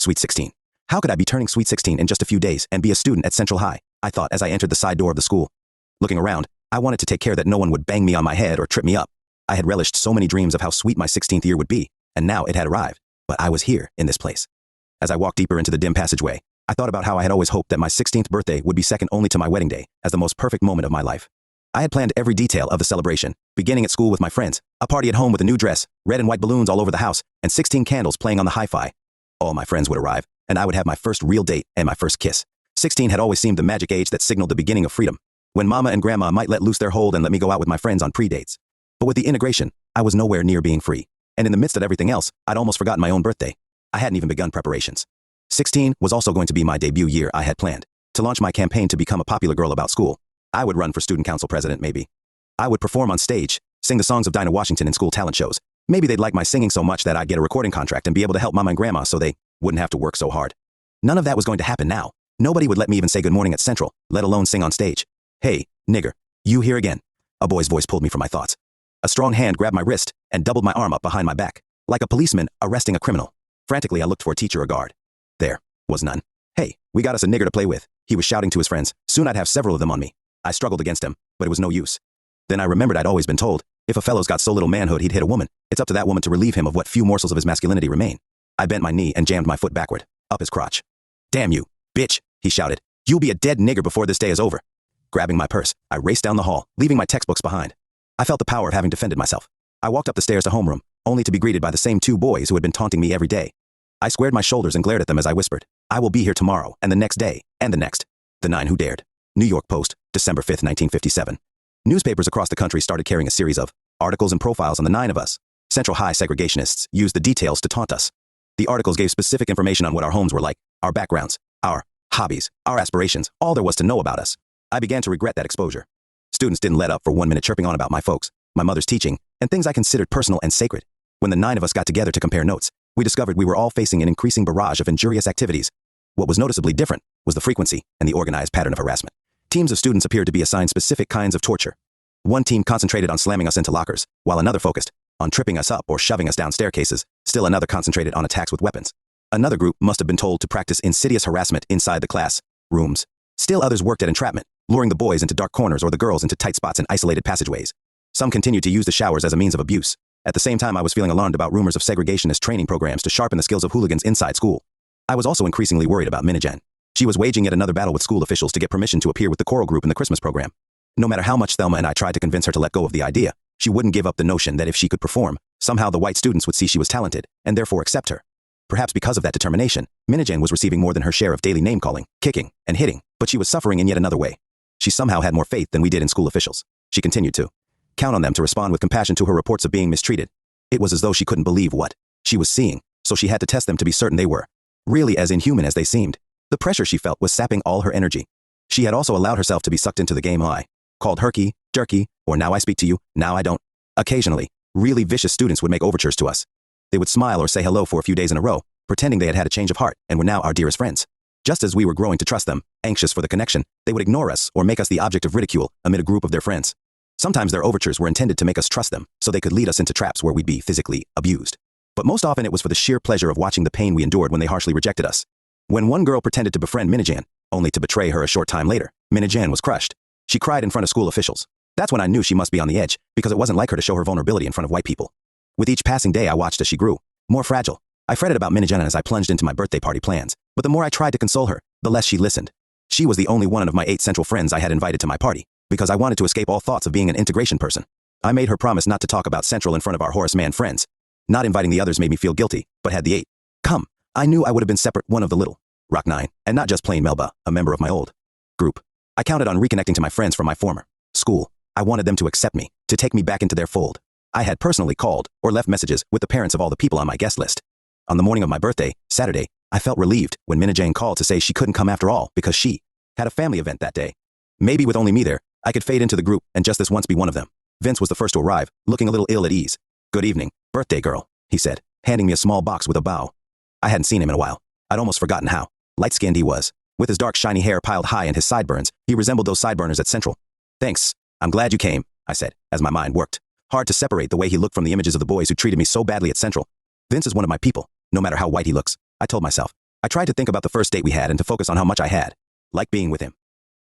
Sweet 16. How could I be turning Sweet 16 in just a few days and be a student at Central High? I thought as I entered the side door of the school. Looking around, I wanted to take care that no one would bang me on my head or trip me up. I had relished so many dreams of how sweet my 16th year would be, and now it had arrived. But I was here, in this place. As I walked deeper into the dim passageway, I thought about how I had always hoped that my 16th birthday would be second only to my wedding day, as the most perfect moment of my life. I had planned every detail of the celebration, beginning at school with my friends, a party at home with a new dress, red and white balloons all over the house, and 16 candles playing on the hi-fi. All my friends would arrive, and I would have my first real date and my first kiss. 16 had always seemed the magic age that signaled the beginning of freedom, when mama and grandma might let loose their hold and let me go out with my friends on pre-dates. But with the integration, I was nowhere near being free. And in the midst of everything else, I'd almost forgotten my own birthday. I hadn't even begun preparations. 16 was also going to be my debut year. I had planned to launch my campaign to become a popular girl about school. I would run for student council president, maybe. I would perform on stage, sing the songs of Dinah Washington in school talent shows. Maybe they'd like my singing so much that I'd get a recording contract and be able to help mama and grandma so they wouldn't have to work so hard. None of that was going to happen now. Nobody would let me even say good morning at Central, let alone sing on stage. Hey, nigger, you here again? A boy's voice pulled me from my thoughts. A strong hand grabbed my wrist and doubled my arm up behind my back, like a policeman arresting a criminal. Frantically, I looked for a teacher or guard. There was none. Hey, we got us a nigger to play with, he was shouting to his friends. Soon I'd have several of them on me. I struggled against him, but it was no use. Then I remembered I'd always been told, if a fellow's got so little manhood he'd hit a woman, it's up to that woman to relieve him of what few morsels of his masculinity remain. I bent my knee and jammed my foot backward, up his crotch. Damn you, bitch, he shouted. You'll be a dead nigger before this day is over. Grabbing my purse, I raced down the hall, leaving my textbooks behind. I felt the power of having defended myself. I walked up the stairs to homeroom, only to be greeted by the same two boys who had been taunting me every day. I squared my shoulders and glared at them as I whispered, I will be here tomorrow, and the next day, and the next. The 9 who dared. New York Post, December 5, 1957. Newspapers across the country started carrying a series of articles and profiles on the 9 of us. Central High segregationists used the details to taunt us. The articles gave specific information on what our homes were like, our backgrounds, our hobbies, our aspirations, all there was to know about us. I began to regret that exposure. Students didn't let up for 1 minute chirping on about my folks, my mother's teaching, and things I considered personal and sacred. When the 9 of us got together to compare notes, we discovered we were all facing an increasing barrage of injurious activities. What was noticeably different was the frequency and the organized pattern of harassment. Teams of students appeared to be assigned specific kinds of torture. One team concentrated on slamming us into lockers, while another focused on tripping us up or shoving us down staircases. Still another concentrated on attacks with weapons. Another group must have been told to practice insidious harassment inside the class rooms. Still others worked at entrapment, luring the boys into dark corners or the girls into tight spots and isolated passageways. Some continued to use the showers as a means of abuse. At the same time, I was feeling alarmed about rumors of segregationist training programs to sharpen the skills of hooligans inside school. I was also increasingly worried about Minijan. She was waging yet another battle with school officials to get permission to appear with the choral group in the Christmas program. No matter how much Thelma and I tried to convince her to let go of the idea, she wouldn't give up the notion that if she could perform, somehow the white students would see she was talented, and therefore accept her. Perhaps because of that determination, Minijan was receiving more than her share of daily name-calling, kicking, and hitting, but she was suffering in yet another way. She somehow had more faith than we did in school officials. She continued to count on them to respond with compassion to her reports of being mistreated. It was as though she couldn't believe what she was seeing, so she had to test them to be certain they were really as inhuman as they seemed. The pressure she felt was sapping all her energy. She had also allowed herself to be sucked into the game I called herky, jerky, or now I speak to you, now I don't. Occasionally, really vicious students would make overtures to us. They would smile or say hello for a few days in a row, pretending they had had a change of heart and were now our dearest friends. Just as we were growing to trust them, anxious for the connection, they would ignore us or make us the object of ridicule amid a group of their friends. Sometimes their overtures were intended to make us trust them, so they could lead us into traps where we'd be physically abused. But most often it was for the sheer pleasure of watching the pain we endured when they harshly rejected us. When one girl pretended to befriend Minijan, only to betray her a short time later, Minijan was crushed. She cried in front of school officials. That's when I knew she must be on the edge, because it wasn't like her to show her vulnerability in front of white people. With each passing day I watched as she grew more fragile. I fretted about Minijan as I plunged into my birthday party plans, but the more I tried to console her, the less she listened. She was the only one of my 8 central friends I had invited to my party, because I wanted to escape all thoughts of being an integration person. I made her promise not to talk about Central in front of our Horace Mann friends. Not inviting the others made me feel guilty, but had the 8 come, I knew I would have been separate one of the little Rock 9, and not just plain Melba, a member of my old group. I counted on reconnecting to my friends from my former school. I wanted them to accept me, to take me back into their fold. I had personally called or left messages with the parents of all the people on my guest list. On the morning of my birthday, Saturday, I felt relieved when Minna called to say she couldn't come after all because she had a family event that day. Maybe with only me there, I could fade into the group and just this once be one of them. Vince was the first to arrive, looking a little ill at ease. "Good evening, birthday girl," he said, handing me a small box with a bow. I hadn't seen him in a while. I'd almost forgotten how light-skinned he was. With his dark shiny hair piled high and his sideburns, he resembled those sideburners at Central. "Thanks, I'm glad you came," I said, as my mind worked hard to separate the way he looked from the images of the boys who treated me so badly at Central. Vince is one of my people, no matter how white he looks, I told myself. I tried to think about the first date we had and to focus on how much I had. Like being with him.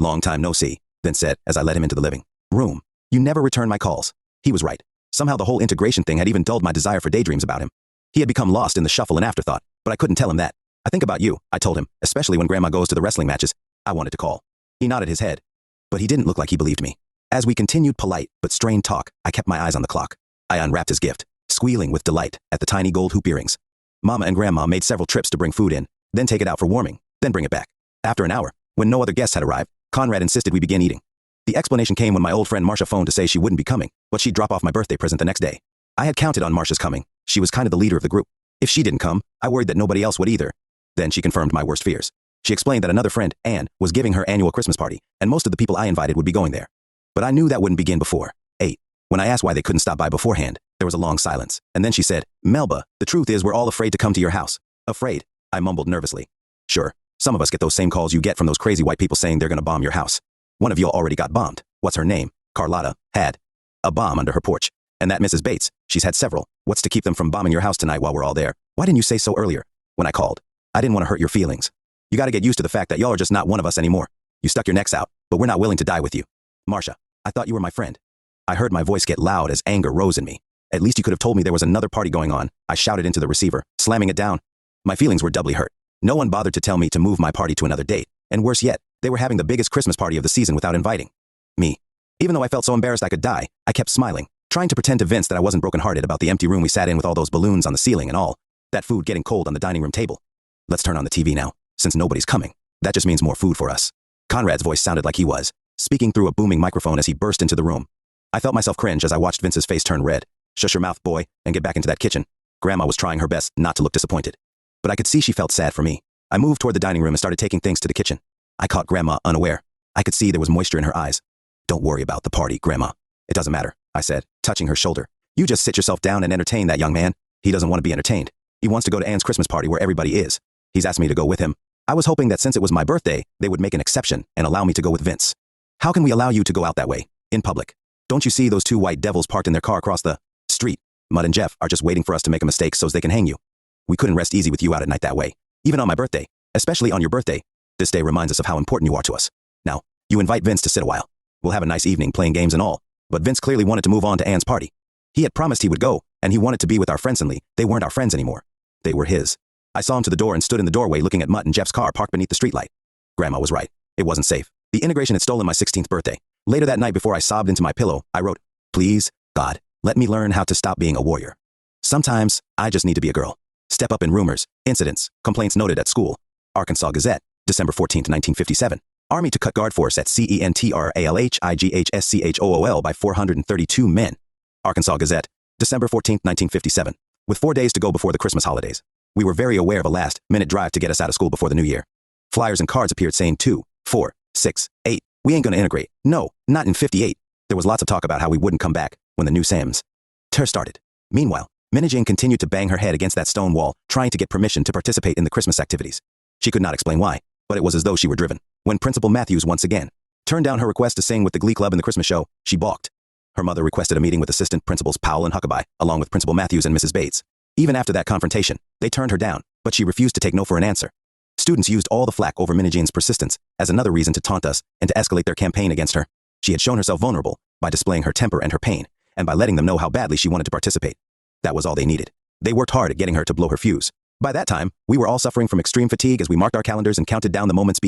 Long time no see, Vince said as I led him into the living room. You never return my calls. He was right. Somehow the whole integration thing had even dulled my desire for daydreams about him. He had become lost in the shuffle and afterthought, but I couldn't tell him that. I think about you, I told him, especially when Grandma goes to the wrestling matches. I wanted to call. He nodded his head. But he didn't look like he believed me. As we continued polite but strained talk, I kept my eyes on the clock. I unwrapped his gift, squealing with delight at the tiny gold hoop earrings. Mama and Grandma made several trips to bring food in, then take it out for warming, then bring it back. After an hour, when no other guests had arrived, Conrad insisted we begin eating. The explanation came when my old friend Marcia phoned to say she wouldn't be coming, but she'd drop off my birthday present the next day. I had counted on Marcia's coming. She was kind of the leader of the group. If she didn't come, I worried that nobody else would either. Then she confirmed my worst fears. She explained that another friend, Anne, was giving her annual Christmas party, and most of the people I invited would be going there. But I knew that wouldn't begin before 8. When I asked why they couldn't stop by beforehand, there was a long silence, and then she said, Melba, the truth is we're all afraid to come to your house. Afraid? I mumbled nervously. Sure, some of us get those same calls you get from those crazy white people saying they're gonna bomb your house. One of you already got bombed. What's her name? Carlotta had a bomb under her porch. And that Mrs. Bates, she's had several. What's to keep them from bombing your house tonight while we're all there? Why didn't you say so earlier? When I called, I didn't want to hurt your feelings. You gotta get used to the fact that y'all are just not one of us anymore. You stuck your necks out, but we're not willing to die with you. Marcia, I thought you were my friend. I heard my voice get loud as anger rose in me. At least you could have told me there was another party going on. I shouted into the receiver, slamming it down. My feelings were doubly hurt. No one bothered to tell me to move my party to another date. And worse yet, they were having the biggest Christmas party of the season without inviting me. Even though I felt so embarrassed I could die, I kept smiling, trying to pretend to Vince that I wasn't brokenhearted about the empty room we sat in with all those balloons on the ceiling and all that food getting cold on the dining room table. Let's turn on the TV now, since nobody's coming. That just means more food for us. Conrad's voice sounded like he was speaking through a booming microphone as he burst into the room. I felt myself cringe as I watched Vince's face turn red. Shush your mouth, boy, and get back into that kitchen. Grandma was trying her best not to look disappointed. But I could see she felt sad for me. I moved toward the dining room and started taking things to the kitchen. I caught Grandma unaware. I could see there was moisture in her eyes. Don't worry about the party, Grandma. It doesn't matter, I said, touching her shoulder. You just sit yourself down and entertain that young man. He doesn't want to be entertained. He wants to go to Anne's Christmas party where everybody is. He's asked me to go with him. I was hoping that since it was my birthday, they would make an exception and allow me to go with Vince. How can we allow you to go out that way, in public? Don't you see those two white devils parked in their car across the street? Mud and Jeff are just waiting for us to make a mistake so they can hang you. We couldn't rest easy with you out at night that way, even on my birthday, especially on your birthday. This day reminds us of how important you are to us. Now, you invite Vince to sit a while. We'll have a nice evening playing games and all, but Vince clearly wanted to move on to Anne's party. He had promised he would go, and he wanted to be with our friends suddenly. They weren't our friends anymore. They were his. I saw him to the door and stood in the doorway looking at Mutt and Jeff's car parked beneath the streetlight. Grandma was right. It wasn't safe. The integration had stolen my 16th birthday. Later that night before I sobbed into my pillow, I wrote, Please, God, let me learn how to stop being a warrior. Sometimes, I just need to be a girl. Step up in rumors, incidents, complaints noted at school. Arkansas Gazette, December 14, 1957. Army to cut guard force at CENTRALHIGHSCHOOL by 432 men. Arkansas Gazette, December 14, 1957. With 4 days to go before the Christmas holidays, we were very aware of a last-minute drive to get us out of school before the new year. Flyers and cards appeared saying 2, 4, 6, 8. We ain't gonna integrate. No, not in 58. There was lots of talk about how we wouldn't come back when the new Sam's tour started. Meanwhile, Minnie Jane continued to bang her head against that stone wall, trying to get permission to participate in the Christmas activities. She could not explain why, but it was as though she were driven. When Principal Matthews once again turned down her request to sing with the Glee Club in the Christmas show, she balked. Her mother requested a meeting with Assistant Principals Powell and Huckabee, along with Principal Matthews and Mrs. Bates. Even after that confrontation, they turned her down, but she refused to take no for an answer. Students used all the flack over Minnie Jane's persistence as another reason to taunt us and to escalate their campaign against her. She had shown herself vulnerable by displaying her temper and her pain, and by letting them know how badly she wanted to participate. That was all they needed. They worked hard at getting her to blow her fuse. By that time, we were all suffering from extreme fatigue as we marked our calendars and counted down the moments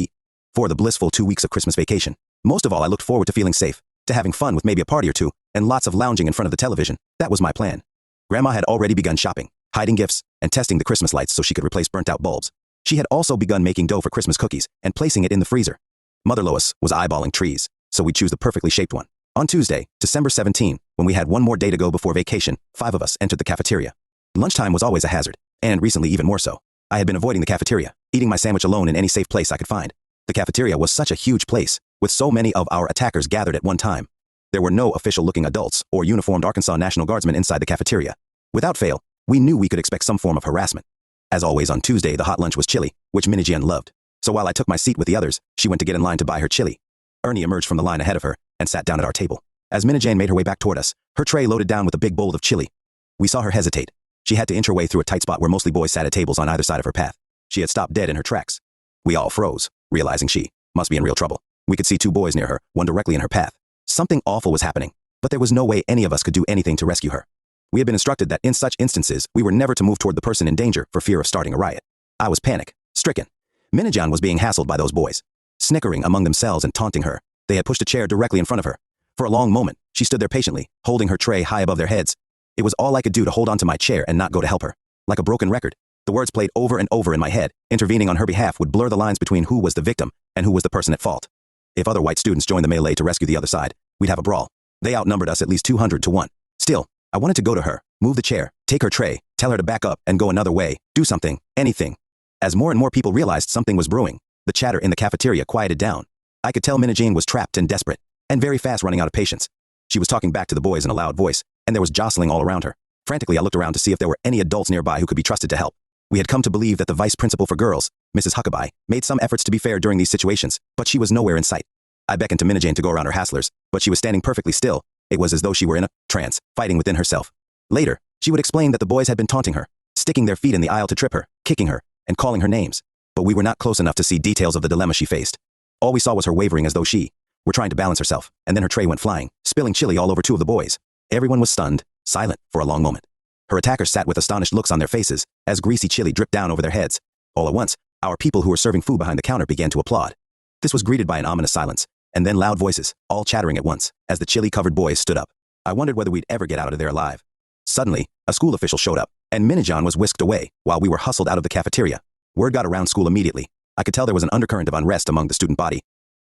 for the blissful 2 weeks of Christmas vacation. Most of all, I looked forward to feeling safe, to having fun with maybe a party or two, and lots of lounging in front of the television. That was my plan. Grandma had already begun shopping, hiding gifts, and testing the Christmas lights so she could replace burnt-out bulbs. She had also begun making dough for Christmas cookies and placing it in the freezer. Mother Lois was eyeballing trees, so we'd choose the perfectly shaped one. On Tuesday, December 17, when we had one more day to go before vacation, 5 of us entered the cafeteria. Lunchtime was always a hazard, and recently even more so. I had been avoiding the cafeteria, eating my sandwich alone in any safe place I could find. The cafeteria was such a huge place, with so many of our attackers gathered at one time. There were no official-looking adults or uniformed Arkansas National Guardsmen inside the cafeteria. Without fail, we knew we could expect some form of harassment. As always on Tuesday, the hot lunch was chili, which Minnie Jane loved. So while I took my seat with the others, she went to get in line to buy her chili. Ernie emerged from the line ahead of her and sat down at our table. As Minnie Jane made her way back toward us, her tray loaded down with a big bowl of chili. We saw her hesitate. She had to inch her way through a tight spot where mostly boys sat at tables on either side of her path. She had stopped dead in her tracks. We all froze, realizing she must be in real trouble. We could see 2 boys near her, one directly in her path. Something awful was happening, but there was no way any of us could do anything to rescue her. We had been instructed that in such instances, we were never to move toward the person in danger for fear of starting a riot. I was panic-stricken. Minajan was being hassled by those boys, snickering among themselves and taunting her. They had pushed a chair directly in front of her. For a long moment, she stood there patiently, holding her tray high above their heads. It was all I could do to hold onto my chair and not go to help her. Like a broken record, the words played over and over in my head. Intervening on her behalf would blur the lines between who was the victim and who was the person at fault. If other white students joined the melee to rescue the other side, we'd have a brawl. They outnumbered us at least 200 to 1. Still, I wanted to go to her, move the chair, take her tray, tell her to back up and go another way, do something, anything. As more and more people realized something was brewing, the chatter in the cafeteria quieted down. I could tell Minna was trapped and desperate, and very fast running out of patience. She was talking back to the boys in a loud voice, and there was jostling all around her. Frantically, I looked around to see if there were any adults nearby who could be trusted to help. We had come to believe that the vice principal for girls, Mrs. Huckabee, made some efforts to be fair during these situations, but she was nowhere in sight. I beckoned to Minna to go around her hasslers, but she was standing perfectly still. It was as though she were in a trance, fighting within herself. Later, she would explain that the boys had been taunting her, sticking their feet in the aisle to trip her, kicking her, and calling her names. But we were not close enough to see details of the dilemma she faced. All we saw was her wavering as though she were trying to balance herself, and then her tray went flying, spilling chili all over 2 of the boys. Everyone was stunned, silent, for a long moment. Her attackers sat with astonished looks on their faces, as greasy chili dripped down over their heads. All at once, our people who were serving food behind the counter began to applaud. This was greeted by an ominous silence, and then loud voices, all chattering at once, as the chili-covered boys stood up. I wondered whether we'd ever get out of there alive. Suddenly, a school official showed up, and Minajan was whisked away, while we were hustled out of the cafeteria. Word got around school immediately. I could tell there was an undercurrent of unrest among the student body.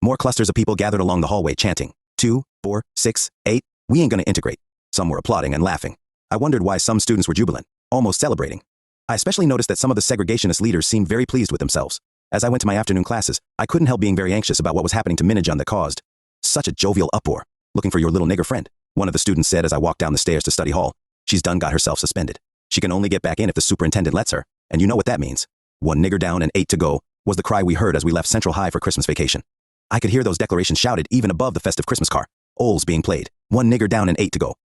More clusters of people gathered along the hallway chanting, 2, 4, 6, 8, we ain't gonna integrate. Some were applauding and laughing. I wondered why some students were jubilant, almost celebrating. I especially noticed that some of the segregationist leaders seemed very pleased with themselves. As I went to my afternoon classes, I couldn't help being very anxious about what was happening to Minajan that caused such a jovial uproar. Looking for your little nigger friend, one of the students said as I walked down the stairs to study hall. She's done got herself suspended. She can only get back in if the superintendent lets her, and you know what that means. 1 nigger down and 8 to go, was the cry we heard as we left Central High for Christmas vacation. I could hear those declarations shouted even above the festive Christmas car. Oles being played. 1 nigger down and 8 to go.